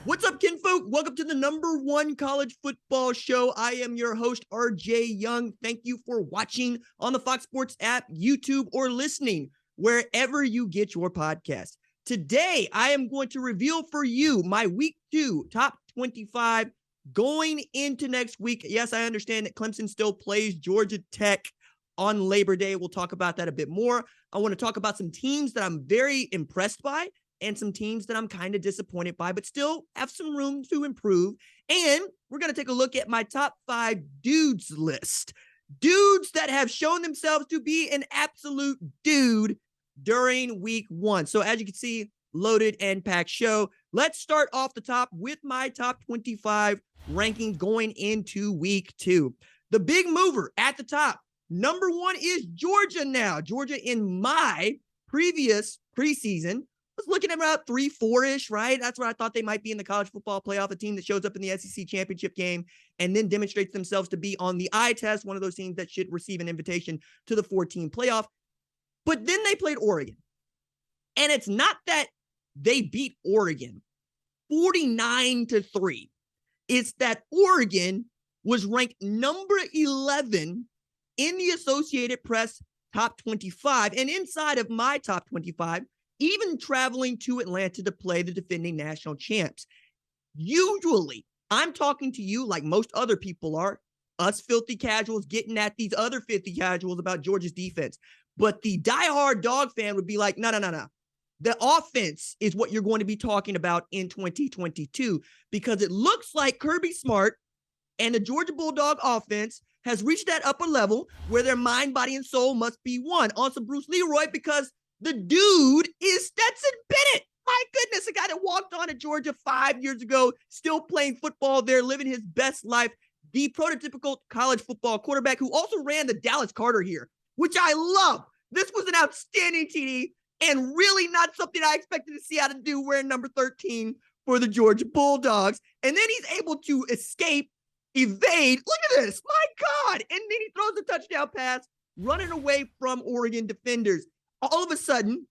What's up, kinfolk? Welcome to the #1 college football show. I am your host, RJ Young. Thank you for watching on the Fox Sports app, YouTube, or listening wherever you get your podcast. Today, I am going to reveal for you my Week 2 top 25 going into next week. Yes, I understand that Clemson still plays Georgia Tech on Labor Day. We'll talk about that a bit more. I want to talk about some teams that I'm very impressed by and some teams that I'm kind of disappointed by, but still have some room to improve. And we're going to take a look at my top 5 dudes list. Dudes that have shown themselves to be an absolute dude during week 1. So as you can see, loaded and packed show. Let's start off the top with my top 25 rankings going into week 2. The big mover at the top, number 1 is Georgia now. Georgia in my previous preseason was looking at about 3-4-ish, right? That's where I thought they might be in the college football playoff, a team that shows up in the SEC championship game and then demonstrates themselves to be on the eye test, one of those teams that should receive an invitation to the 14 playoff. But then they played Oregon. And it's not that they beat Oregon 49-3. It's that Oregon was ranked number 11 in the Associated Press top 25. And inside of my top 25, even traveling to Atlanta to play the defending national champs. Usually, I'm talking to you like most other people are, us filthy casuals getting at these other filthy casuals about Georgia's defense. But the diehard dog fan would be like, no. The offense is what you're going to be talking about in 2022 because it looks like Kirby Smart and the Georgia Bulldog offense has reached that upper level where their mind, body, and soul must be one. Also, Bruce Leroy, because the dude is Stetson Bennett. My goodness, a guy that walked on at Georgia 5 years ago, still playing football there, living his best life. The prototypical college football quarterback who also ran the Dallas Carter here, which I love. This was an outstanding TD and really not something I expected to see out of do wearing number 13 for the Georgia Bulldogs. And then he's able to escape, evade. Look at this. My God. And then he throws a touchdown pass, running away from Oregon defenders. All of a sudden,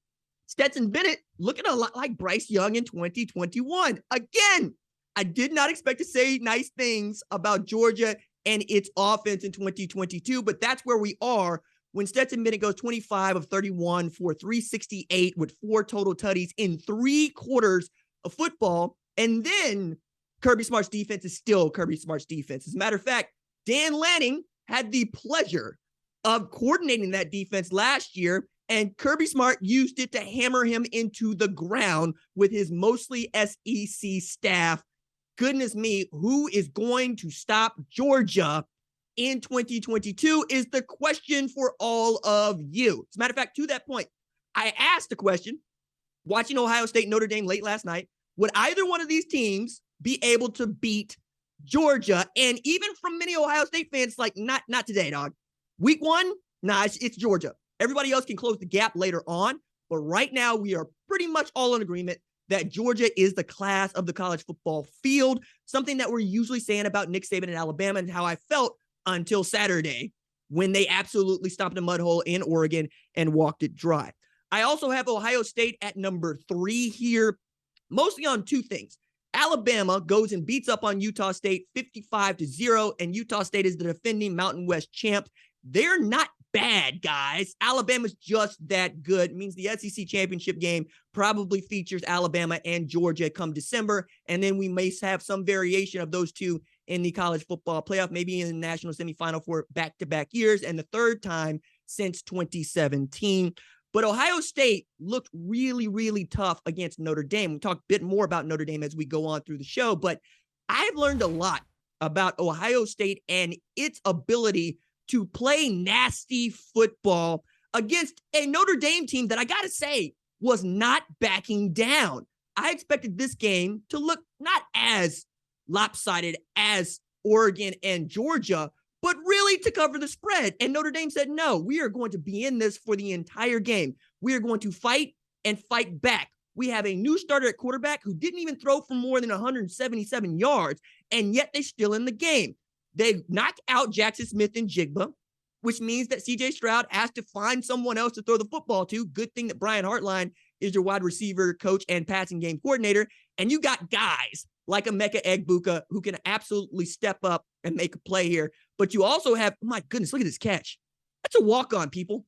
Stetson Bennett looking a lot like Bryce Young in 2021. Again, I did not expect to say nice things about Georgia and its offense in 2022, but that's where we are when Stetson Bennett goes 25 of 31 for 368 with 4 total tutties in 3 quarters of football. And then Kirby Smart's defense is still Kirby Smart's defense. As a matter of fact, Dan Lanning had the pleasure of coordinating that defense last year, and Kirby Smart used it to hammer him into the ground with his mostly SEC staff. Goodness me, who is going to stop Georgia in 2022 is the question for all of you. As a matter of fact, to that point, I asked the question, watching Ohio State Notre Dame late last night, would either one of these teams be able to beat Georgia? And even from many Ohio State fans, like, not today, dog. Week 1, it's Georgia. Everybody else can close the gap later on, but right now we are pretty much all in agreement that Georgia is the class of the college football field, something that we're usually saying about Nick Saban and Alabama and how I felt until Saturday when they absolutely stomped a mud hole in Oregon and walked it dry. I also have Ohio State at number 3 here, mostly on 2 things. Alabama goes and beats up on Utah State 55-0, and Utah State is the defending Mountain West champ. They're not bad, guys. Alabama's just that good. It means the SEC championship game probably features Alabama and Georgia come December, and then we may have some variation of those two in the college football playoff, maybe in the national semifinal for back-to-back years, and the third time since 2017. But Ohio State looked really, really tough against Notre Dame. We'll talk a bit more about Notre Dame as we go on through the show, but I've learned a lot about Ohio State and its ability to play nasty football against a Notre Dame team that I got to say was not backing down. I expected this game to look not as lopsided as Oregon and Georgia, but really to cover the spread. And Notre Dame said, no, we are going to be in this for the entire game. We are going to fight and fight back. We have a new starter at quarterback who didn't even throw for more than 177 yards, and yet they're still in the game. They knocked out Jackson Smith and Jigba, which means that C.J. Stroud has to find someone else to throw the football to. Good thing that Brian Hartline is your wide receiver coach and passing game coordinator. And you got guys like Emeka Egbuka who can absolutely step up and make a play here. But you also have, oh my goodness, look at this catch. That's a walk-on, people.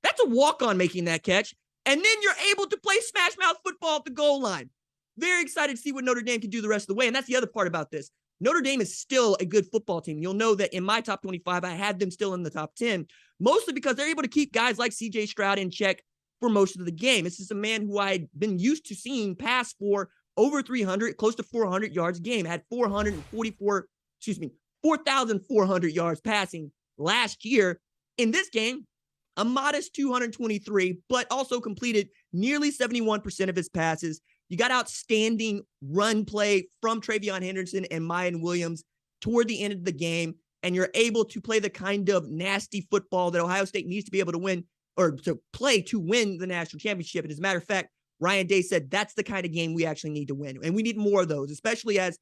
That's a walk-on making that catch. And then you're able to play smash mouth football at the goal line. Very excited to see what Notre Dame can do the rest of the way. And that's the other part about this. Notre Dame is still a good football team. You'll know that in my top 25, I had them still in the top 10, mostly because they're able to keep guys like CJ Stroud in check for most of the game. This is a man who I had been used to seeing pass for over 300, close to 400 yards a game, had 4,400 yards passing last year. In this game, a modest 223, but also completed nearly 71% of his passes. You got outstanding run play from Travion Henderson and Mayan Williams toward the end of the game, and you're able to play the kind of nasty football that Ohio State needs to be able to win or to play to win the national championship. And as a matter of fact, Ryan Day said that's the kind of game we actually need to win, and we need more of those, especially as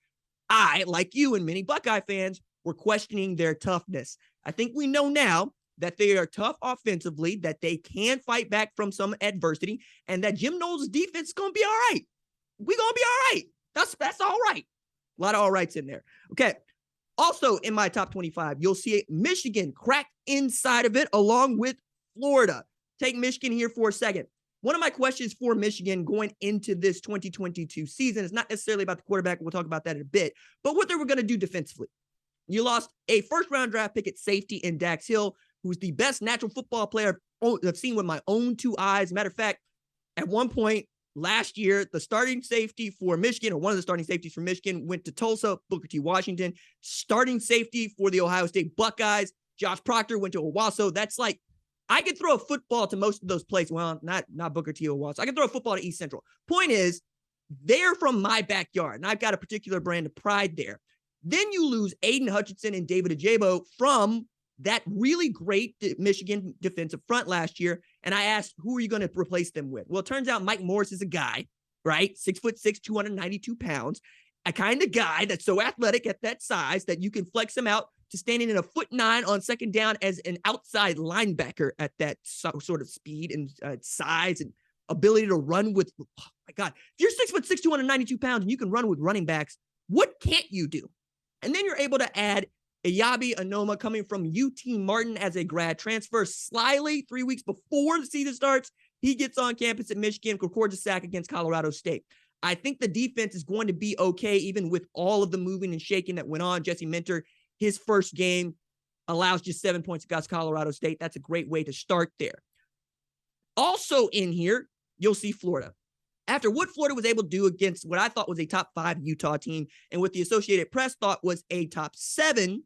I, like you and many Buckeye fans, were questioning their toughness. I think we know now that they are tough offensively, that they can fight back from some adversity, and that Jim Knowles' defense is going to be all right. We're going to be all right. That's all right. A lot of all rights in there. Okay. Also in my top 25, you'll see Michigan cracked inside of it along with Florida. Take Michigan here for a second. One of my questions for Michigan going into this 2022 season is not necessarily about the quarterback. We'll talk about that in a bit, but what they were going to do defensively. You lost a first-round draft pick at safety in Dax Hill, who's the best natural football player I've seen with my own two eyes. Matter of fact, at one point last year, the starting safety for Michigan, or one of the starting safeties for Michigan, went to Tulsa, Booker T. Washington. Starting safety for the Ohio State Buckeyes, Josh Proctor, went to Owasso. That's like, I could throw a football to most of those places. Well, not Booker T. Owasso. I can throw a football to East Central. Point is, they're from my backyard, and I've got a particular brand of pride there. Then you lose Aiden Hutchinson and David Ajabo from that really great Michigan defensive front last year. And I asked, who are you going to replace them with? Well, it turns out Mike Morris is a guy, right? 6'6", 292 pounds, a kind of guy that's so athletic at that size that you can flex him out to standing in a 4'9" on second down as an outside linebacker at that sort of speed and size and ability to run with, oh my God, if you're 6'6", 292 pounds and you can run with running backs, what can't you do? And then you're able to add Ayabi Anoma coming from UT Martin as a grad transfer. Slyly, 3 weeks before the season starts, he gets on campus at Michigan, records a sack against Colorado State. I think the defense is going to be okay, even with all of the moving and shaking that went on. Jesse Minter, his first game, allows just 7 points against Colorado State. That's a great way to start there. Also in here, you'll see Florida. After what Florida was able to do against what I thought was a top 5 Utah team, and what the Associated Press thought was a top 7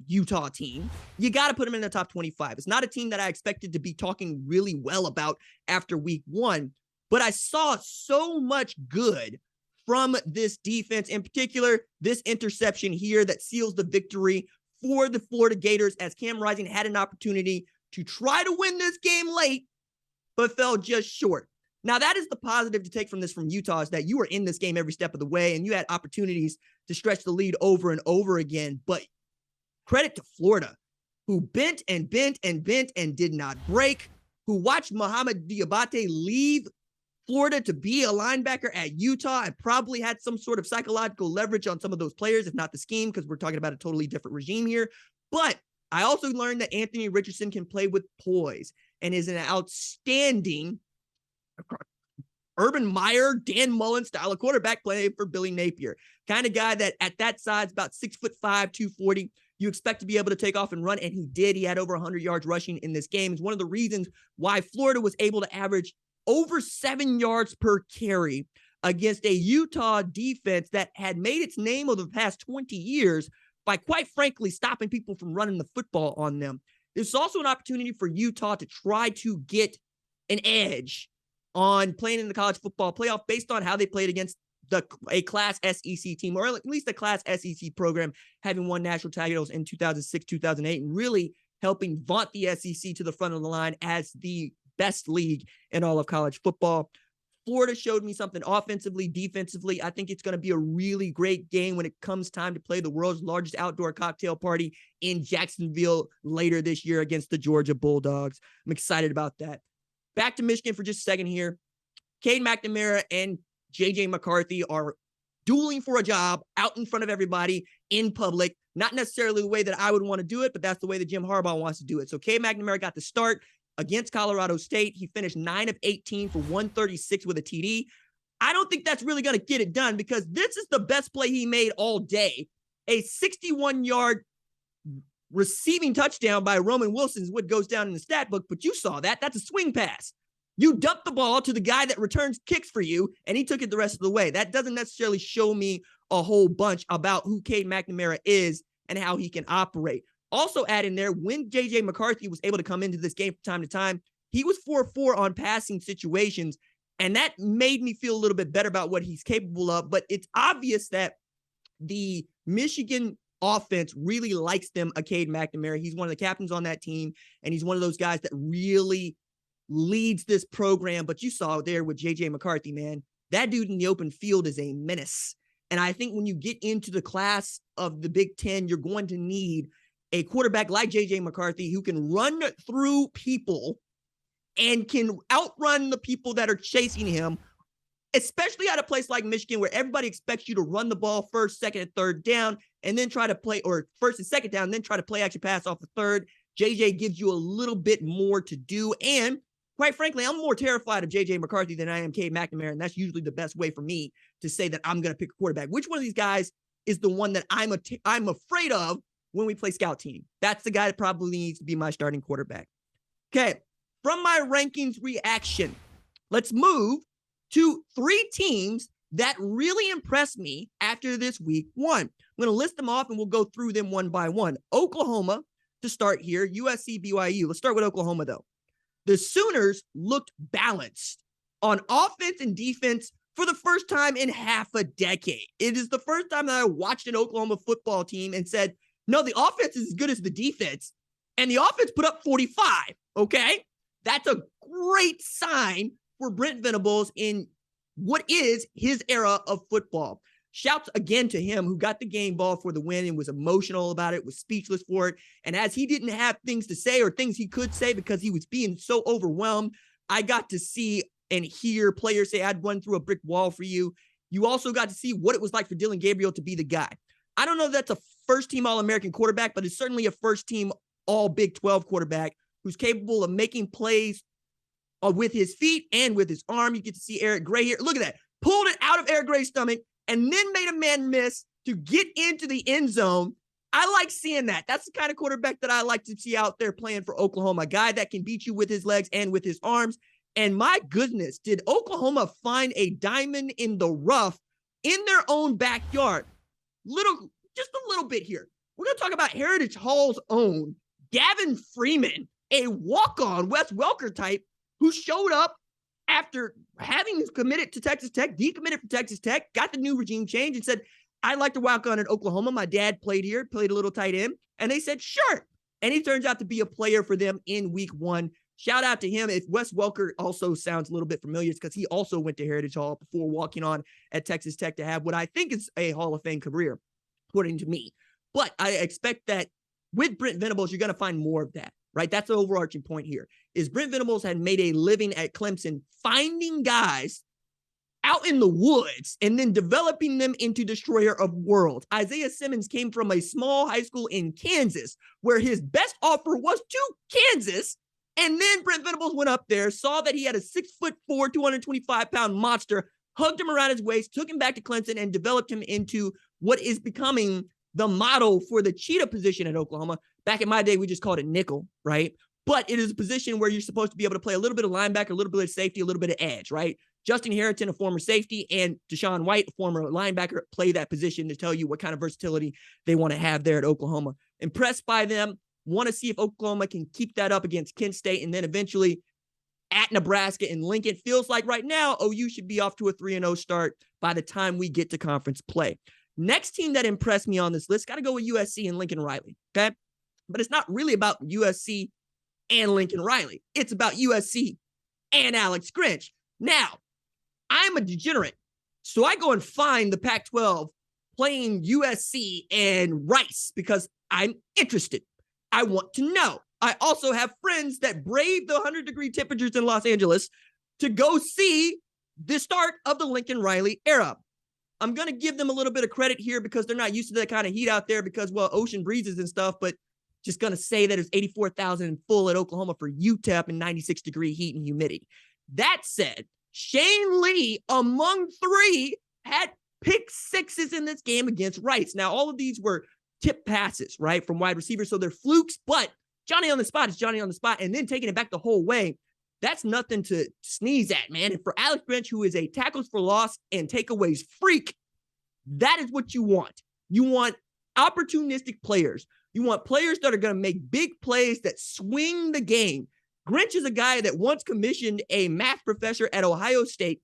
Utah team, you got to put them in the top 25. It's not a team that I expected to be talking really well about after week 1, but I saw so much good from this defense, in particular, this interception here that seals the victory for the Florida Gators, as Cam Rising had an opportunity to try to win this game late, but fell just short. Now, that is the positive to take from this from Utah, is that you were in this game every step of the way and you had opportunities to stretch the lead over and over again. But credit to Florida, who bent and bent and bent and did not break, who watched Mohamed Diabate leave Florida to be a linebacker at Utah and probably had some sort of psychological leverage on some of those players, if not the scheme, because we're talking about a totally different regime here. But I also learned that Anthony Richardson can play with poise and is an outstanding Urban Meyer, Dan Mullen style of quarterback playing for Billy Napier. Kind of guy that at that size, about 6'5", 240, you expect to be able to take off and run, and he did. He had over 100 yards rushing in this game. It's one of the reasons why Florida was able to average over 7 yards per carry against a Utah defense that had made its name over the past 20 years by, quite frankly, stopping people from running the football on them. There's also an opportunity for Utah to try to get an edge on playing in the college football playoff based on how they played against a class SEC team, or at least a class SEC program, having won national titles in 2006, 2008, and really helping vaunt the SEC to the front of the line as the best league in all of college football. Florida showed me something offensively, defensively. I think it's going to be a really great game when it comes time to play the world's largest outdoor cocktail party in Jacksonville later this year against the Georgia Bulldogs. I'm excited about that. Back to Michigan for just a second here. Cade McNamara and JJ McCarthy are dueling for a job out in front of everybody in public. Not necessarily the way that I would want to do it, but that's the way that Jim Harbaugh wants to do it. So Cade McNamara got the start against Colorado State. He finished 9 of 18 for 136 with a TD. I don't think that's really going to get it done because this is the best play he made all day. A 61-yard receiving touchdown by Roman Wilson is what goes down in the stat book, but you saw that. That's a swing pass. You dumped the ball to the guy that returns kicks for you, and he took it the rest of the way. That doesn't necessarily show me a whole bunch about who Cade McNamara is and how he can operate. Also add in there, when J.J. McCarthy was able to come into this game from time to time, he was 4-4 on passing situations, and that made me feel a little bit better about what he's capable of. But it's obvious that the Michigan offense really likes them a Cade McNamara. He's one of the captains on that team, and he's one of those guys that really leads this program. But you saw there with J.J. McCarthy, man, that dude in the open field is a menace. And I think when you get into the class of the Big Ten, you're going to need a quarterback like J.J. McCarthy who can run through people and can outrun the people that are chasing him, especially at a place like Michigan where everybody expects you to run the ball first, second, and third down, and then try to play, or first and second down, and then try to play action pass off the third. JJ gives you a little bit more to do. And quite frankly, I'm more terrified of J.J. McCarthy than I am Cade McNamara, and that's usually the best way for me to say that I'm going to pick a quarterback. Which one of these guys is the one that I'm afraid of when we play scout team? That's the guy that probably needs to be my starting quarterback. Okay, from my rankings reaction, let's move to 3 teams that really impressed me after this week 1. I'm going to list them off and we'll go through them one by one. Oklahoma to start here, USC, BYU. Let's start with Oklahoma, though. The Sooners looked balanced on offense and defense for the first time in half a decade. It is the first time that I watched an Oklahoma football team and said, no, the offense is as good as the defense, and the offense put up 45, okay? That's a great sign for Brent Venables in what is his era of football. Shouts again to him who got the game ball for the win and was emotional about it, was speechless for it. And as he didn't have things to say or things he could say because he was being so overwhelmed, I got to see and hear players say, I'd run through a brick wall for you. You also got to see what it was like for Dylan Gabriel to be the guy. I don't know if that's a first-team All-American quarterback, but it's certainly a first-team All-Big 12 quarterback who's capable of making plays with his feet and with his arm. You get to see Eric Gray here. Look at that. Pulled it out of Eric Gray's stomach and then made a man miss to get into the end zone. I like seeing that. That's the kind of quarterback that I like to see out there playing for Oklahoma, a guy that can beat you with his legs and with his arms. And my goodness, did Oklahoma find a diamond in the rough in their own backyard? Just a little bit here. We're going to talk about Heritage Hall's own Gavin Freeman, a walk-on Wes Welker type who showed up after having committed to Texas Tech, decommitted from Texas Tech, got the new regime change and said, I'd like to walk on in Oklahoma. My dad played here, played a little tight end. And they said, sure. And he turns out to be a player for them in week 1. Shout out to him. If Wes Welker also sounds a little bit familiar, it's because he also went to Heritage Hall before walking on at Texas Tech to have what I think is a Hall of Fame career, according to me. But I expect that with Brent Venables, you're going to find more of that, right? That's the overarching point here, is Brent Venables had made a living at Clemson, finding guys out in the woods and then developing them into destroyer of worlds. Isaiah Simmons came from a small high school in Kansas where his best offer was to Kansas. And then Brent Venables went up there, saw that he had a 6'4", 225-pound monster, hugged him around his waist, took him back to Clemson, and developed him into what is becoming the model for the cheetah position at Oklahoma. Back in my day, we just called it nickel, right? But it is a position where you're supposed to be able to play a little bit of linebacker, a little bit of safety, a little bit of edge, right? Justin Harrington, a former safety, and Deshaun White, a former linebacker, play that position to tell you what kind of versatility they want to have there at Oklahoma. Impressed by them. Want to see if Oklahoma can keep that up against Kent State and then eventually at Nebraska and Lincoln. Feels like right now OU should be off to a 3-0 start by the time we get to conference play. Next team that impressed me on this list, got to go with USC and Lincoln Riley, okay? But it's not really about USC and Lincoln Riley. It's about USC and Alex Grinch. Now, I'm a degenerate, so I go and find the Pac-12 playing USC and Rice because I'm interested. I want to know. I also have friends that brave the 100-degree temperatures in Los Angeles to go see the start of the Lincoln Riley era. I'm going to give them a little bit of credit here because they're not used to that kind of heat out there because, well, ocean breezes and stuff, but just going to say that it's 84,000 and full at Oklahoma for UTEP and 96-degree heat and humidity. That said, Shane Lee, among three, had pick sixes in this game against Rice. Now, all of these were tip passes, right, from wide receivers, so they're flukes, but Johnny on the spot is Johnny on the spot, and then taking it back the whole way, that's nothing to sneeze at, man. And for Alex Grinch, who is a tackles for loss and takeaways freak, that is what you want. You want opportunistic players. You want players that are going to make big plays that swing the game. Grinch is a guy that once commissioned a math professor at Ohio State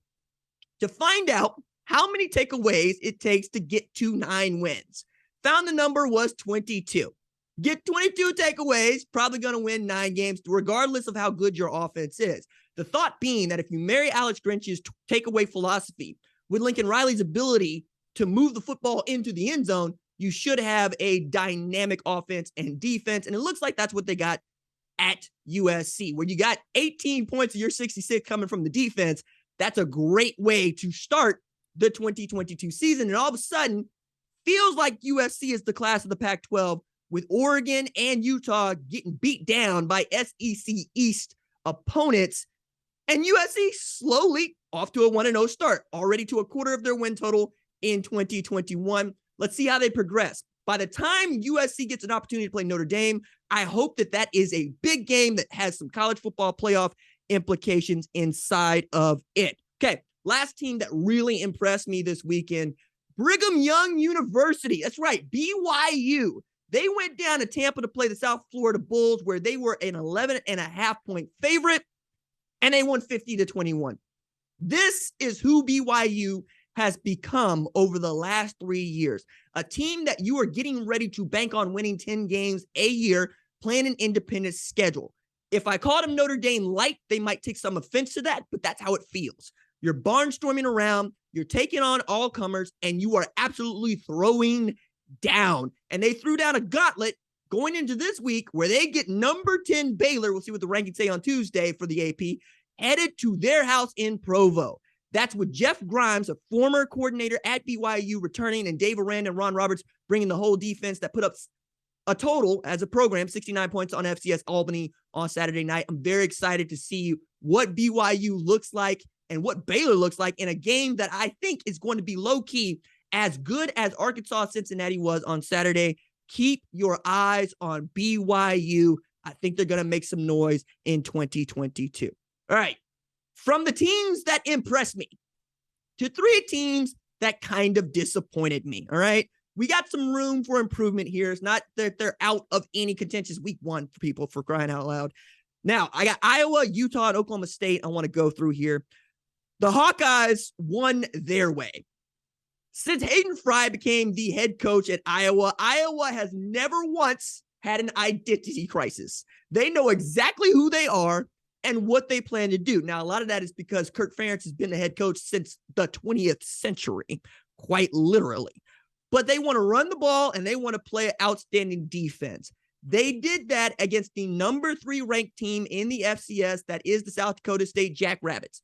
to find out how many takeaways it takes to get to 9 wins. Found the number was 22. Get 22 takeaways, probably going to win 9 games, regardless of how good your offense is. The thought being that if you marry Alex Grinch's takeaway philosophy with Lincoln Riley's ability to move the football into the end zone, you should have a dynamic offense and defense. And it looks like that's what they got at USC, where you got 18 points of your 66 coming from the defense. That's a great way to start the 2022 season. And all of a sudden, feels like USC is the class of the Pac-12, with Oregon and Utah getting beat down by SEC East opponents. And USC slowly off to a 1-0 start, already to a quarter of their win total in 2021. Let's see how they progress. By the time USC gets an opportunity to play Notre Dame, I hope that that is a big game that has some college football playoff implications inside of it. Okay, last team that really impressed me this weekend, Brigham Young University. That's right, BYU. They went down to Tampa to play the South Florida Bulls, where they were an 11.5-point favorite, and they won 50-21. This is who BYU has become over the last 3 years. A team that you are getting ready to bank on winning 10 games a year, playing an independent schedule. If I called them Notre Dame light, they might take some offense to that, but that's how it feels. You're barnstorming around, you're taking on all comers, and you are absolutely throwing down. And they threw down a gauntlet going into this week where they get number 10 Baylor. We'll see what the rankings say on Tuesday for the AP, headed to their house in Provo. That's with Jeff Grimes, a former coordinator at BYU, returning, and Dave Aranda and Ron Roberts bringing the whole defense that put up a total as a program, 69 points on FCS Albany on Saturday night. I'm very excited to see what BYU looks like and what Baylor looks like in a game that I think is going to be low-key as good as Arkansas-Cincinnati was on Saturday. Keep your eyes on BYU. I think they're going to make some noise in 2022. All right. From the teams that impressed me to 3 teams that kind of disappointed me. All right. We got some room for improvement here. It's not that they're out of any contentious week 1 for people, for crying out loud. Now, I got Iowa, Utah, and Oklahoma State I want to go through here. The Hawkeyes won their way. Since Hayden Fry became the head coach at Iowa, Iowa has never once had an identity crisis. They know exactly who they are and what they plan to do. Now, a lot of that is because Kirk Ferentz has been the head coach since the 20th century, quite literally. But they want to run the ball and they want to play outstanding defense. They did that against the number 3 ranked team in the FCS, that is the South Dakota State Jackrabbits.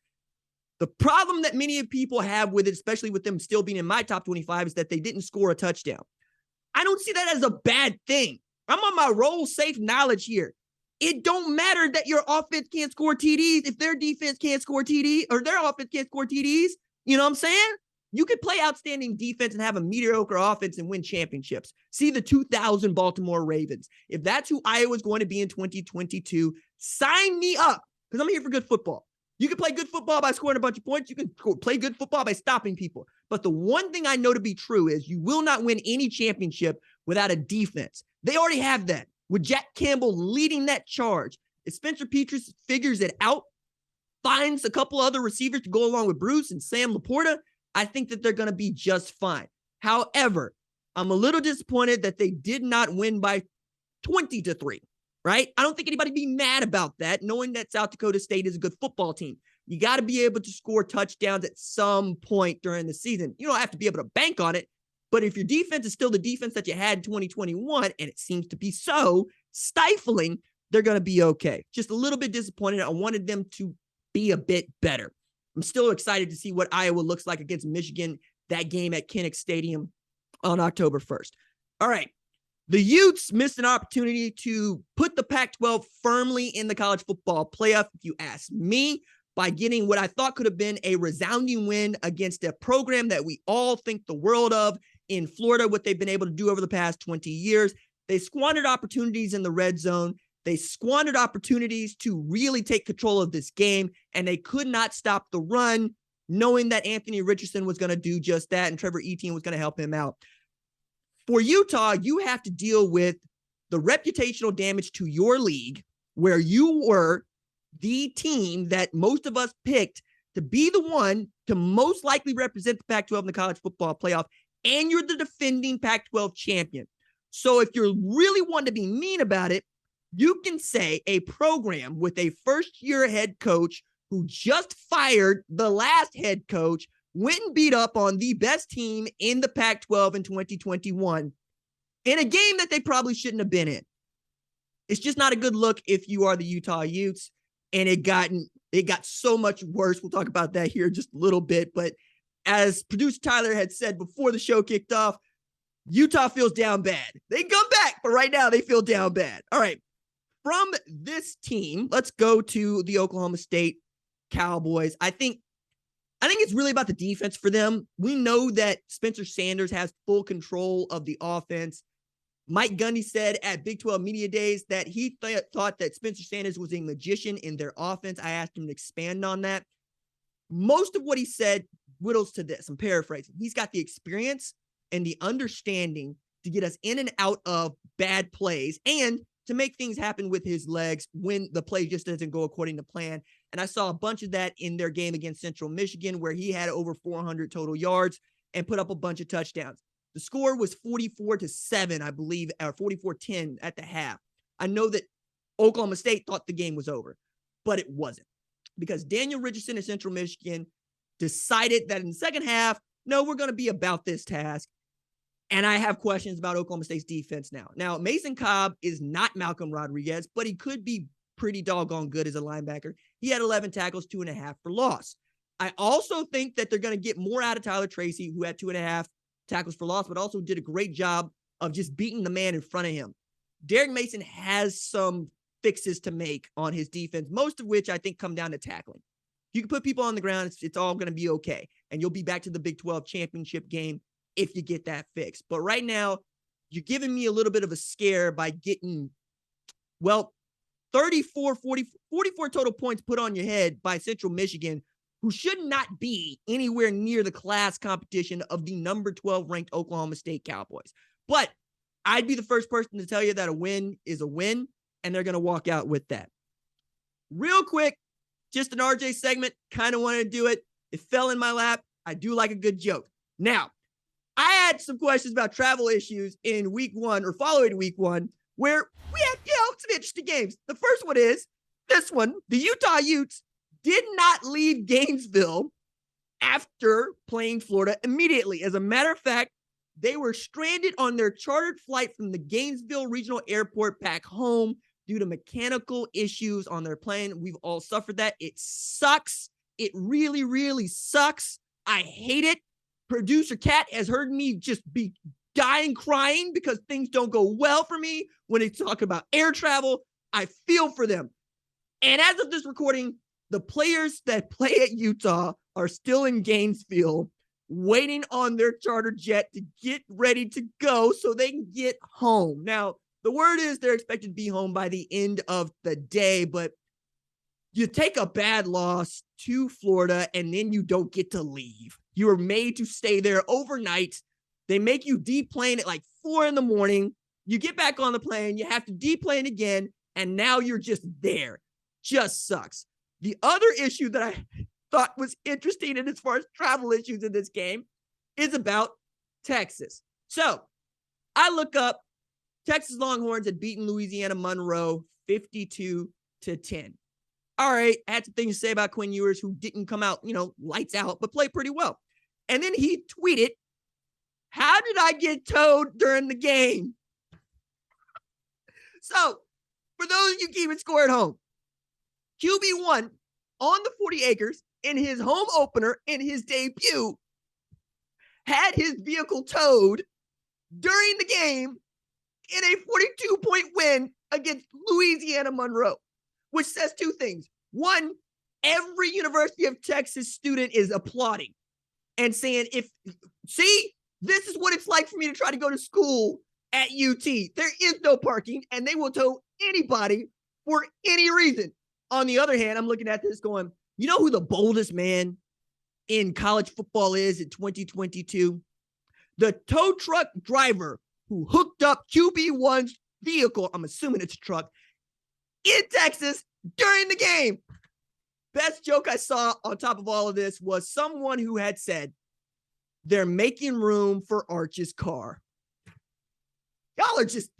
The problem that many people have with it, especially with them still being in my top 25, is that they didn't score a touchdown. I don't see that as a bad thing. I'm on my roll safe knowledge here. It don't matter that your offense can't score TDs if their defense can't score TDs, or their offense can't score TDs. You know what I'm saying? You could play outstanding defense and have a mediocre offense and win championships. See the 2000 Baltimore Ravens. If that's who Iowa's going to be in 2022, sign me up, because I'm here for good football. You can play good football by scoring a bunch of points. You can play good football by stopping people. But the one thing I know to be true is you will not win any championship without a defense. They already have that, with Jack Campbell leading that charge. If Spencer Petras figures it out, finds a couple other receivers to go along with Bruce and Sam Laporta, I think that they're going to be just fine. However, I'm a little disappointed that they did not win by 20-3. Right? I don't think anybody be mad about that, knowing that South Dakota State is a good football team. You got to be able to score touchdowns at some point during the season. You don't have to be able to bank on it, but if your defense is still the defense that you had in 2021, and it seems to be so stifling, they're going to be okay. Just a little bit disappointed. I wanted them to be a bit better. I'm still excited to see what Iowa looks like against Michigan, that game at Kinnick Stadium on October 1st. All right. The Utes missed an opportunity to put the Pac-12 firmly in the college football playoff, if you ask me, by getting what I thought could have been a resounding win against a program that we all think the world of in Florida, what they've been able to do over the past 20 years. They squandered opportunities in the red zone. They squandered opportunities to really take control of this game, and they could not stop the run, knowing that Anthony Richardson was going to do just that, and Trevor Etienne was going to help him out. For Utah, you have to deal with the reputational damage to your league, where you were the team that most of us picked to be the one to most likely represent the Pac-12 in the college football playoff, and you're the defending Pac-12 champion. So if you're really wanting to be mean about it, you can say a program with a first-year head coach who just fired the last head coach went and beat up on the best team in the Pac-12 in 2021 in a game that they probably shouldn't have been in. It's just not a good look if you are the Utah Utes, and it got so much worse. We'll talk about that here in just a little bit, but as producer Tyler had said before the show kicked off, Utah feels down bad. They can come back, but right now they feel down bad. All right, from this team, let's go to the Oklahoma State Cowboys. I think it's really about the defense for them. We know that Spencer Sanders has full control of the offense. Mike Gundy said at Big 12 Media Days that he thought that Spencer Sanders was a magician in their offense. I asked him to expand on that. Most of what he said whittles to this. I'm paraphrasing. He's got the experience and the understanding to get us in and out of bad plays and to make things happen with his legs when the play just doesn't go according to plan. And I saw a bunch of that in their game against Central Michigan, where he had over 400 total yards and put up a bunch of touchdowns. The score was 44-7, I believe, or 44-10 at the half. I know that Oklahoma State thought the game was over, but it wasn't, because Daniel Richardson of Central Michigan decided that in the second half, no, we're going to be about this task. And I have questions about Oklahoma State's defense now. Now, Mason Cobb is not Malcolm Rodriguez, but he could be pretty doggone good as a linebacker. He had 11 tackles, 2.5 for loss. I also think that they're going to get more out of Tyler Tracy, who had 2.5 tackles for loss, but also did a great job of just beating the man in front of him. Derek Mason has some fixes to make on his defense, most of which I think come down to tackling. You can put people on the ground, it's all going to be okay. And you'll be back to the Big 12 championship game if you get that fixed. But right now, you're giving me a little bit of a scare by getting, 44 total points put on your head by Central Michigan, who should not be anywhere near the class competition of the number 12 ranked Oklahoma State Cowboys. But I'd be the first person to tell you that a win is a win, and they're going to walk out with that. Real quick, just an RJ segment, kind of wanted to do it. It fell in my lap. I do like a good joke. Now, I had some questions about travel issues in week one or following week one, where we had, some interesting games. The first one is this one. The Utah Utes did not leave Gainesville after playing Florida immediately. As a matter of fact, they were stranded on their chartered flight from the Gainesville Regional Airport back home due to mechanical issues on their plane. We've all suffered that. It sucks. It really, really sucks. I hate it. Producer Kat has heard me just be dying crying because things don't go well for me when they talk about air travel. I feel for them. And as of this recording, the players that play at Utah are still in Gainesville waiting on their charter jet to get ready to go so they can get home. Now, the word is they're expected to be home by the end of the day, but you take a bad loss to Florida and then you don't get to leave. You are made to stay there overnight. They make you deplane at like 4 a.m. You get back on the plane, you have to deplane again, and now you're just there. Just sucks. The other issue that I thought was interesting, and as far as travel issues in this game, is about Texas. So I look up, Texas Longhorns had beaten Louisiana Monroe 52-10. All right, I had some things to say about Quinn Ewers, who didn't come out, lights out, but played pretty well. And then he tweeted, "How did I get towed during the game?" So, for those of you keeping score at home, QB1 on the 40 acres in his home opener, in his debut, had his vehicle towed during the game in a 42-point win against Louisiana Monroe, which says two things. One, every University of Texas student is applauding and saying, this is what it's like for me to try to go to school at UT. There is no parking, and they will tow anybody for any reason. On the other hand, I'm looking at this going, you know who the boldest man in college football is in 2022? The tow truck driver who hooked up QB1's vehicle, I'm assuming it's a truck, in Texas during the game. Best joke I saw on top of all of this was someone who had said, they're making room for Arch's car. Y'all are just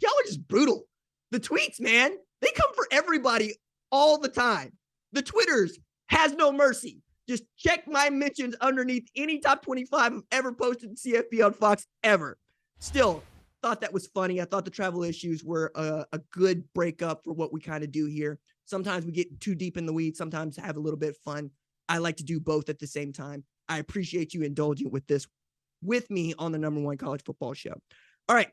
brutal. The tweets, man, they come for everybody all the time. The Twitters has no mercy. Just check my mentions underneath any top 25 I've ever posted in CFB on Fox ever. Still, thought that was funny. I thought the travel issues were a good breakup for what we kind of do here. Sometimes we get too deep in the weeds. Sometimes have a little bit of fun. I like to do both at the same time. I appreciate you indulging with this with me on the #1 college football show. All right.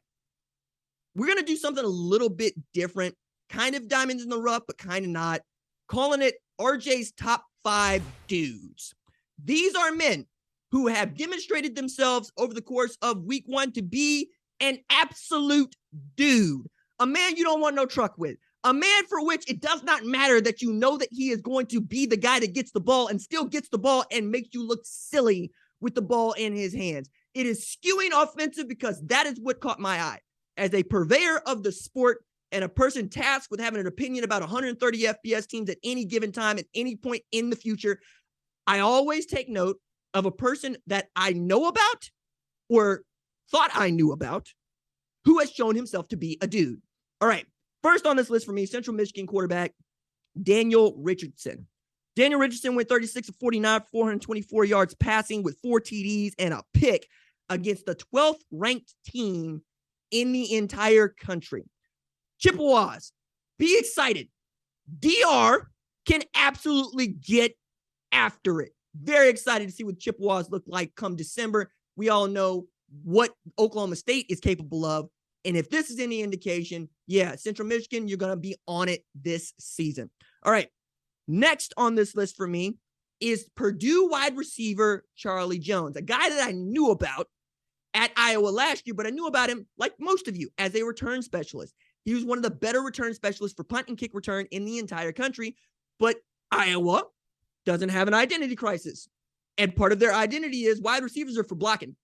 We're going to do something a little bit different. Kind of diamonds in the rough, but kind of not. Calling it RJ's top 5 dudes. These are men who have demonstrated themselves over the course of week 1 to be an absolute dude. A man you don't want no truck with. A man for which it does not matter that you know that he is going to be the guy that gets the ball and still gets the ball and makes you look silly with the ball in his hands. It is skewing offensive because that is what caught my eye. As a purveyor of the sport and a person tasked with having an opinion about 130 FBS teams at any given time, at any point in the future, I always take note of a person that I know about or thought I knew about who has shown himself to be a dude. All right. First on this list for me, Central Michigan quarterback Daniel Richardson. Daniel Richardson went 36 of 49, 424 yards passing with 4 TDs and a pick against the 12th ranked team in the entire country. Chippewas, be excited. DR can absolutely get after it. Very excited to see what Chippewas look like come December. We all know what Oklahoma State is capable of. And if this is any indication, yeah, Central Michigan, you're going to be on it this season. All right. Next on this list for me is Purdue wide receiver Charlie Jones, a guy that I knew about at Iowa last year, but I knew about him, like most of you, as a return specialist. He was one of the better return specialists for punt and kick return in the entire country, but Iowa doesn't have an identity crisis. And part of their identity is wide receivers are for blocking.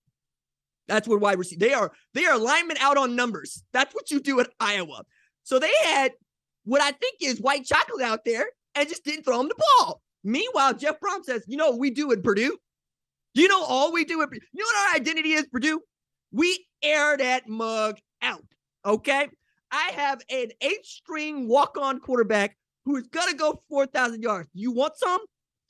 That's what wide receivers, they are linemen out on numbers. That's what you do at Iowa. So they had what I think is white chocolate out there and just didn't throw him the ball. Meanwhile, Jeff Brom says, you know what we do at Purdue? You know all we do at Purdue? You know what our identity is, Purdue? We air that mug out, okay? I have an 8-string walk-on quarterback who is going to go 4,000 yards. You want some?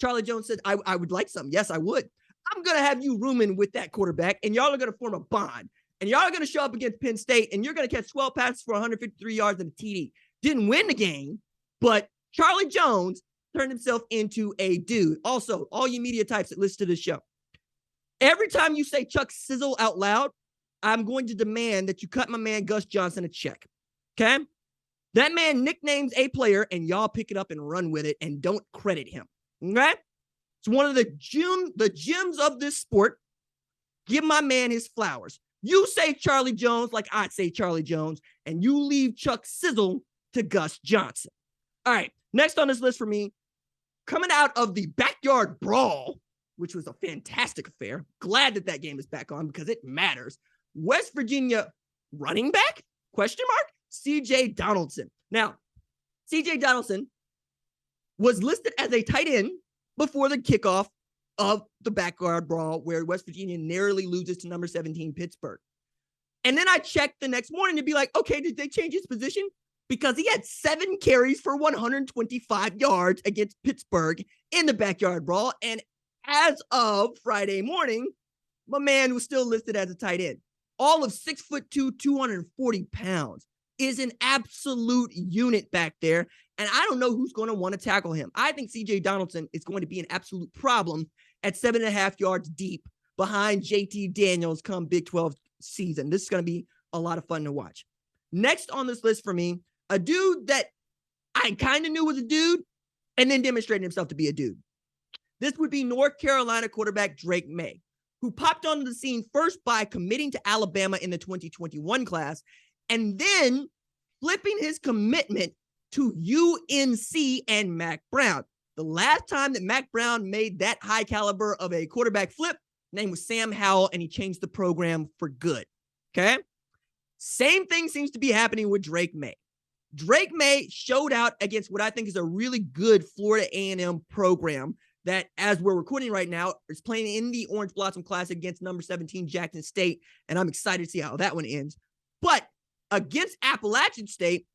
Charlie Jones said, I would like some. Yes, I would. I'm going to have you rooming with that quarterback, and y'all are going to form a bond. And y'all are going to show up against Penn State, and you're going to catch 12 passes for 153 yards and a TD. Didn't win the game, but Charlie Jones turned himself into a dude. Also, all you media types that listen to this show, every time you say Chuck Sizzle out loud, I'm going to demand that you cut my man Gus Johnson a check. Okay? That man nicknames a player, and y'all pick it up and run with it and don't credit him. Okay? It's one of the gems of this sport. Give my man his flowers. You say Charlie Jones like I say Charlie Jones, and you leave Chuck Sizzle to Gus Johnson. All right, next on this list for me, coming out of the backyard brawl, which was a fantastic affair. Glad that that game is back on because it matters. West Virginia running back? Question mark? C.J. Donaldson. Now, C.J. Donaldson was listed as a tight end before the kickoff of the backyard brawl where West Virginia narrowly loses to number 17 Pittsburgh. And then I checked the next morning to be like, okay, did they change his position? Because he had 7 carries for 125 yards against Pittsburgh in the backyard brawl. And as of Friday morning, my man was still listed as a tight end. All of 6'2", 240 pounds. is an absolute unit back there, and I don't know who's going to want to tackle him. I think C.J. Donaldson is going to be an absolute problem at 7.5 yards deep behind JT Daniels come Big 12 season. This is going to be a lot of fun to watch. Next on this list for me, a dude that I kind of knew was a dude and then demonstrated himself to be a dude. This would be North Carolina quarterback Drake May, who popped onto the scene first by committing to Alabama in the 2021 class and then flipping his commitment to UNC and Mac Brown. The last time that Mac Brown made that high caliber of a quarterback flip, his name was Sam Howell, and he changed the program for good. Okay? Same thing seems to be happening with Drake May. Drake May showed out against what I think is a really good Florida A&M program that, as we're recording right now, is playing in the Orange Blossom Classic against number 17 Jackson State, and I'm excited to see how that one ends. But against Appalachian State,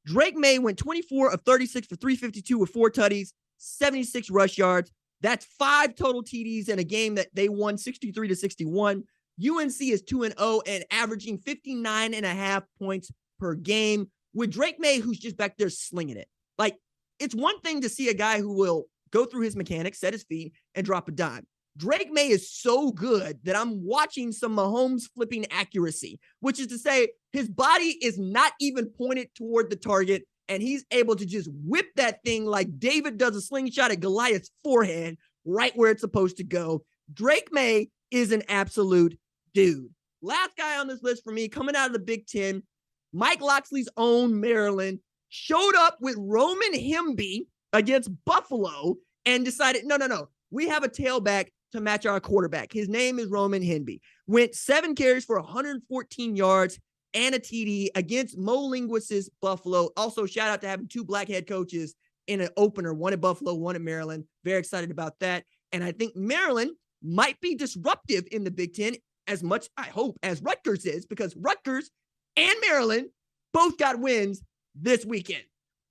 Drake May went 24 of 36 for 352 with 4 tutties, 76 rush yards. That's 5 total TDs in a game that they won 63-61. UNC is 2-0 and averaging 59.5 points per game with Drake May, who's just back there slinging it. Like, it's one thing to see a guy who will go through his mechanics, set his feet, and drop a dime. Drake May is so good that I'm watching some Mahomes flipping accuracy, which is to say his body is not even pointed toward the target, and he's able to just whip that thing like David does a slingshot at Goliath's forehead right where it's supposed to go. Drake May is an absolute dude. Last guy on this list for me, coming out of the Big Ten, Mike Locksley's own Maryland, showed up with Roman Hemby against Buffalo and decided, no, we have a tailback to match our quarterback. His name is Roman Hemby. Went 7 carries for 114 yards and a TD against Mo Linguist's Buffalo. Also, shout out to having 2 black head coaches in an opener, one at Buffalo, one at Maryland. Very excited about that. And I think Maryland might be disruptive in the Big Ten as much, I hope, as Rutgers is, because Rutgers and Maryland both got wins this weekend.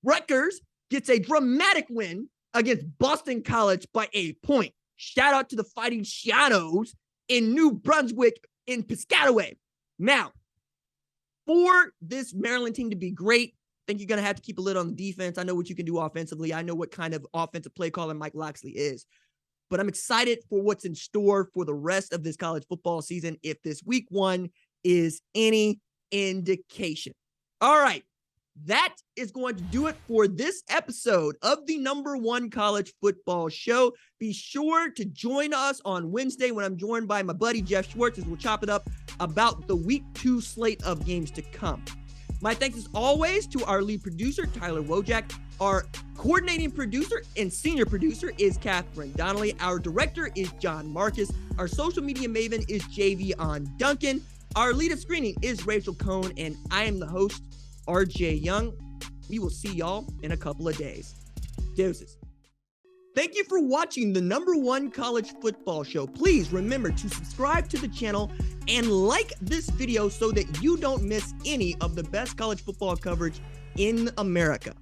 Rutgers gets a dramatic win against Boston College by a point. Shout out to the Fighting Shadows in New Brunswick in Piscataway. Now, for this Maryland team to be great, I think you're going to have to keep a lid on the defense. I know what you can do offensively. I know what kind of offensive play caller Mike Locksley is. But I'm excited for what's in store for the rest of this college football season if this week 1 is any indication. All right. That is going to do it for this episode of the #1 college football show. Be sure to join us on Wednesday when I'm joined by my buddy Jeff Schwartz as we'll chop it up about the week 2 slate of games to come. My thanks as always to our lead producer, Tyler Wojak. Our coordinating producer and senior producer is Catherine Donnelly. Our director is John Marcus. Our social media maven is Javion Duncan. Our lead of screening is Rachel Cohn, and I am the host, RJ Young. We will see y'all in a couple of days. Deuces. Thank you for watching the #1 college football show. Please remember to subscribe to the channel and like this video so that you don't miss any of the best college football coverage in America.